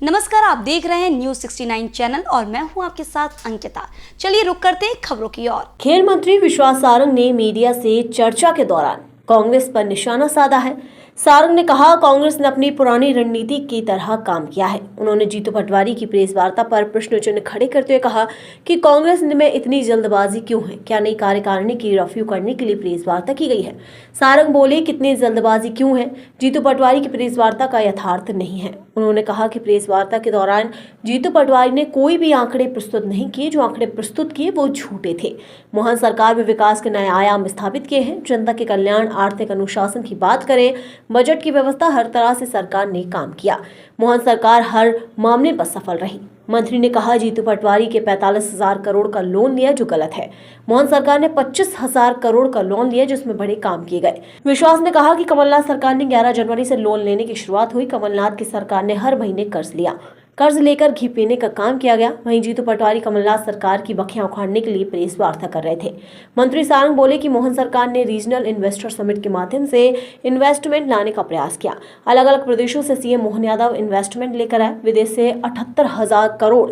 नमस्कार, आप देख रहे हैं न्यूज 69 चैनल और मैं हूं आपके साथ अंकिता। चलिए रुक करते हैं खबरों की ओर। खेल मंत्री विश्वास सारंग ने मीडिया से चर्चा के दौरान कांग्रेस पर निशाना साधा है। सारंग ने कहा, कांग्रेस ने अपनी पुरानी रणनीति की तरह काम किया है। उन्होंने जीतू पटवारी की प्रेस वार्ता पर प्रश्न चिन्ह खड़े करते हुए कहा कि कांग्रेस में इतनी जल्दबाजी क्यों है, क्या नई कार्यकारिणी की रफ्यू करने के लिए प्रेस वार्ता की गई है। सारंग बोले, कितनी जल्दबाजी क्यों है, जीतू पटवारी की प्रेस वार्ता का यथार्थ नहीं है। उन्होंने कहा कि प्रेस वार्ता के दौरान जीतू पटवारी ने कोई भी आंकड़े प्रस्तुत नहीं किए, जो आंकड़े प्रस्तुत किए वो झूठे थे। मोहन सरकार में विकास के नए आयाम स्थापित किए हैं। जनता के कल्याण, आर्थिक अनुशासन की बात करें, बजट की व्यवस्था, हर तरह से सरकार ने काम किया। मोहन सरकार हर मामले पर सफल रही। मंत्री ने कहा, जीतू पटवारी के 45,000 करोड़ का लोन लिया, जो गलत है। मोहन सरकार ने 25,000 करोड़ का लोन लिया, जिसमें बड़े काम किए गए। विश्वास ने कहा कि कमलनाथ सरकार ने 11 जनवरी से लोन लेने की शुरुआत हुई। कमलनाथ की सरकार ने हर महीने कर्ज लिया, कर्ज लेकर घी पीने का काम किया गया। वहीं जीतू पटवारी कमलनाथ सरकार की बखियां उखाड़ने के लिए प्रेस वार्ता कर रहे थे। मंत्री सारंग बोले कि मोहन सरकार ने रीजनल इन्वेस्टर समिट के माध्यम से इन्वेस्टमेंट लाने का प्रयास किया। अलग अलग प्रदेशों से सीएम मोहन यादव इन्वेस्टमेंट लेकर आए। विदेश से 78,000 करोड़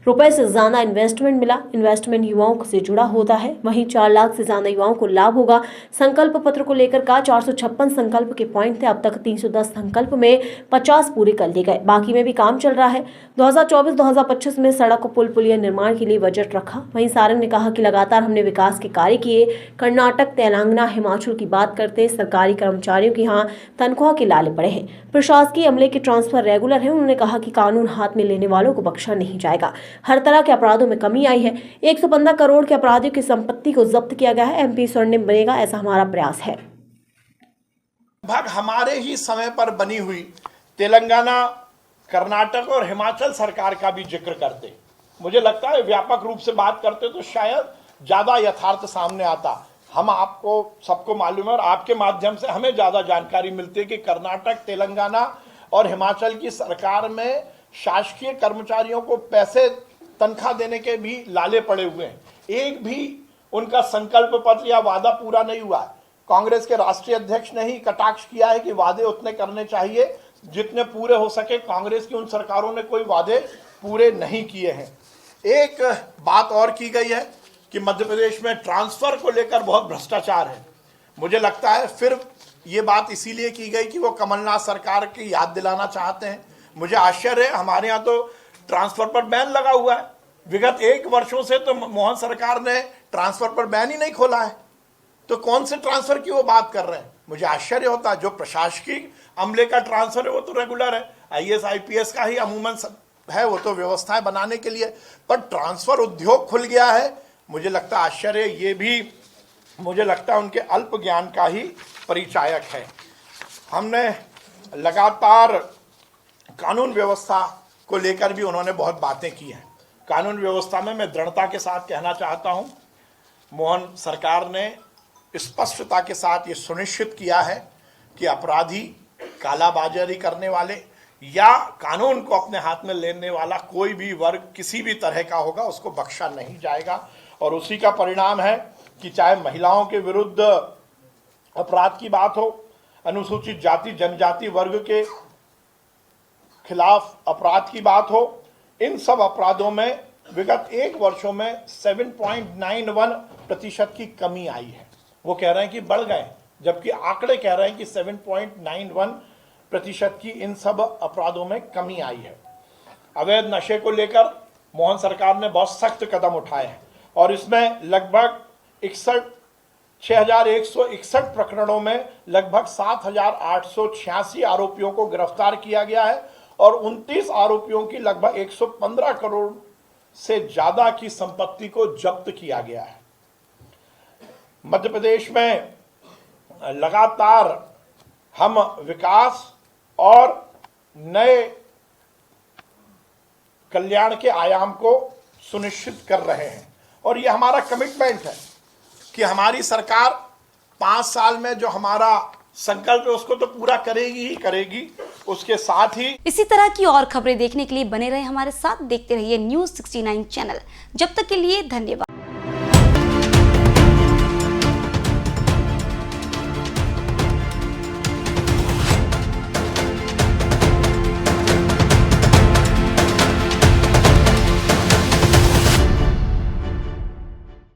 रुपए से ज्यादा इन्वेस्टमेंट मिला। इन्वेस्टमेंट युवाओं से जुड़ा होता है। वहीं 4 लाख से ज्यादा युवाओं को लाभ होगा। संकल्प पत्र को लेकर का 456 संकल्प के पॉइंट थे। अब तक 310 संकल्प में 50 पूरे कर लिए गए, बाकी में भी काम चल रहा है। 2024-2025 में सड़क और पुल पुलिया निर्माण के लिए बजट रखा। वहीं सारंग ने कहा कि लगातार हमने विकास के कार्य किए। कर्नाटक, तेलंगाना, हिमाचल की बात करते सरकारी कर्मचारियों की यहाँ तनख्वाह के लाले पड़े हैं। प्रशासकीय अमले के ट्रांसफर रेगुलर है। उन्होंने कहा कि कानून हाथ में लेने वालों को बख्शा नहीं जाएगा। हर तरह के अपराधों में कमी आई है। 115 करोड़ के अपराधियों की संपत्ति को जब्त किया गया है। एमपी स्वर्णिम बनेगा, ऐसा हमारा प्रयास है। लगभग हमारे ही समय पर बनी हुई तेलंगाना, कर्नाटक और हिमाचल सरकार का भी जिक्र करते, मुझे लगता है व्यापक रूप से बात करते तो शायद ज्यादा यथार्थ सामने आता। हम आपको सबको मालूम है और आपके माध्यम से हमें ज्यादा जानकारी मिलती है कि कर्नाटक, तेलंगाना और हिमाचल की सरकार में शासकीय कर्मचारियों को पैसे तनख्वाह देने के भी लाले पड़े हुए हैं। एक भी उनका संकल्प पत्र या वादा पूरा नहीं हुआ। कांग्रेस के राष्ट्रीय अध्यक्ष ने ही कटाक्ष किया है कि वादे उतने करने चाहिए जितने पूरे हो सके। कांग्रेस की उन सरकारों ने कोई वादे पूरे नहीं किए हैं। एक बात और की गई है कि मध्य प्रदेश में ट्रांसफर को लेकर बहुत भ्रष्टाचार है। मुझे लगता है फिर ये बात इसीलिए की गई कि वो कमलनाथ सरकार की याद दिलाना चाहते हैं। मुझे आश्चर्य है, हमारे यहाँ तो ट्रांसफर पर बैन लगा हुआ है। विगत 1 वर्षों से तो मोहन सरकार ने ट्रांसफर पर बैन ही नहीं खोला है, तो कौन से ट्रांसफर की वो बात कर रहे हैं। मुझे आश्चर्य होता है। जो प्रशासकीय अमले का ट्रांसफर है वो तो रेगुलर है, आईएएस आईपीएस का ही अमूमन है, वो तो व्यवस्थाएं बनाने के लिए। पर ट्रांसफर उद्योग खुल गया है, मुझे लगता है आश्चर्य। ये भी मुझे लगता है उनके अल्प ज्ञान का ही परिचायक है। हमने लगातार कानून व्यवस्था को लेकर भी उन्होंने बहुत बातें की हैं। कानून व्यवस्था में मैं दृढ़ता के साथ कहना चाहता हूं, मोहन सरकार ने स्पष्टता के साथ ये सुनिश्चित किया है कि अपराधी, कालाबाजारी करने वाले या कानून को अपने हाथ में लेने वाला कोई भी वर्ग किसी भी तरह का होगा, उसको बख्शा नहीं जाएगा। और उसी का परिणाम है कि चाहे महिलाओं के विरुद्ध अपराध की बात हो, अनुसूचित जाति जनजाति वर्ग के खिलाफ अपराध की बात हो, इन सब अपराधों में विगत 1 वर्षों में 7.91% की कमी आई है। वो कह रहे हैं कि बढ़ गए, जबकि आंकड़े कह रहे हैं कि 7.91% की इन सब अपराधों में कमी आई है। अवैध नशे को लेकर मोहन सरकार ने बहुत सख्त कदम उठाए हैं और इसमें लगभग 6,161 प्रकरणों में लगभग 7,886 आरोपियों को गिरफ्तार किया गया है और 29 आरोपियों की लगभग 115 करोड़ से ज्यादा की संपत्ति को जब्त किया गया है। मध्य प्रदेश में लगातार हम विकास और नए कल्याण के आयाम को सुनिश्चित कर रहे हैं और ये हमारा कमिटमेंट है कि हमारी सरकार 5 साल में जो हमारा संकल्प है उसको तो पूरा करेगी ही करेगी। उसके साथ ही इसी तरह की और खबरें देखने के लिए बने रहे हमारे साथ, देखते रहिए न्यूज 69 चैनल। जब तक के लिए धन्यवाद।